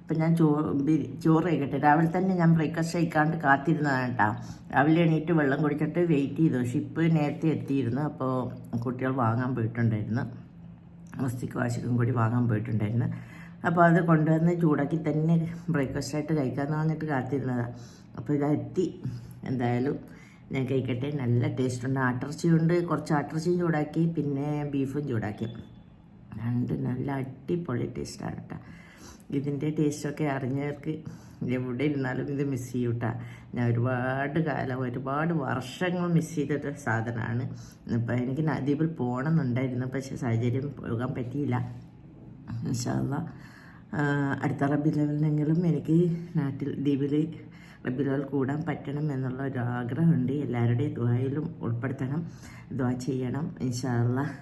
അപ്പം ഞാൻ ചോറ് കഴിക്കട്ടെ. രാവിലെ തന്നെ ഞാൻ ബ്രേക്ക്ഫാസ്റ്റ് കഴിക്കാണ്ട് കാത്തിരുന്നതാണ് കേട്ടോ. രാവിലെ എണീറ്റ് വെള്ളം കുടിച്ചിട്ട് വെയിറ്റ് ചെയ്തു. ഷിപ്പ് നേരത്തെ എത്തിയിരുന്നു. അപ്പോൾ കുട്ടികൾ വാങ്ങാൻ പോയിട്ടുണ്ടായിരുന്നു, മസ്തിക്ക് വാശിക്കും കൂടി വാങ്ങാൻ പോയിട്ടുണ്ടായിരുന്നു. അപ്പോൾ അത് കൊണ്ടുവന്ന് ചൂടാക്കി തന്നെ ബ്രേക്ക്ഫാസ്റ്റായിട്ട് കഴിക്കാമെന്ന് പറഞ്ഞിട്ട് കാത്തിരുന്നതാണ്. അപ്പോൾ ഇതാ എത്തി. എന്തായാലും ഞാൻ കഴിക്കട്ടെ. നല്ല ടേസ്റ്റുണ്ട്. ആട്ടിറച്ചിയുണ്ട്, കുറച്ച് ആട്ടിറച്ചിയും ചൂടാക്കി, പിന്നെ ബീഫും ചൂടാക്കി. നല്ല അടിപൊളി ടേസ്റ്റാണ് കേട്ടോ. ഇതിൻ്റെ ടേസ്റ്റൊക്കെ അറിഞ്ഞവർക്ക് എവിടെ ഇരുന്നാലും ഇത് മിസ് ചെയ്യും കേട്ടോ. ഞാൻ ഒരുപാട് കാലം, ഒരുപാട് വർഷങ്ങൾ മിസ് ചെയ്തൊരു സാധനമാണ്. ഇപ്പം എനിക്ക് ദ്വീപിൽ പോകണമെന്നുണ്ടായിരുന്നു, പക്ഷേ സാഹചര്യം പോകാൻ പറ്റിയില്ല. ഇൻഷാ അല്ലാഹ് അടുത്ത റബീഉൽ എനിക്ക് നാട്ടിൽ ദ്വീപിൽ റബീഉൽ കൂടാൻ പറ്റണം എന്നുള്ള ഒരു ആഗ്രഹമുണ്ട്. എല്ലാവരുടെയും ദുആയിലും ഉൾപ്പെടുത്തണം, ദുആ ചെയ്യണം ഇൻഷാ അല്ലാഹ്.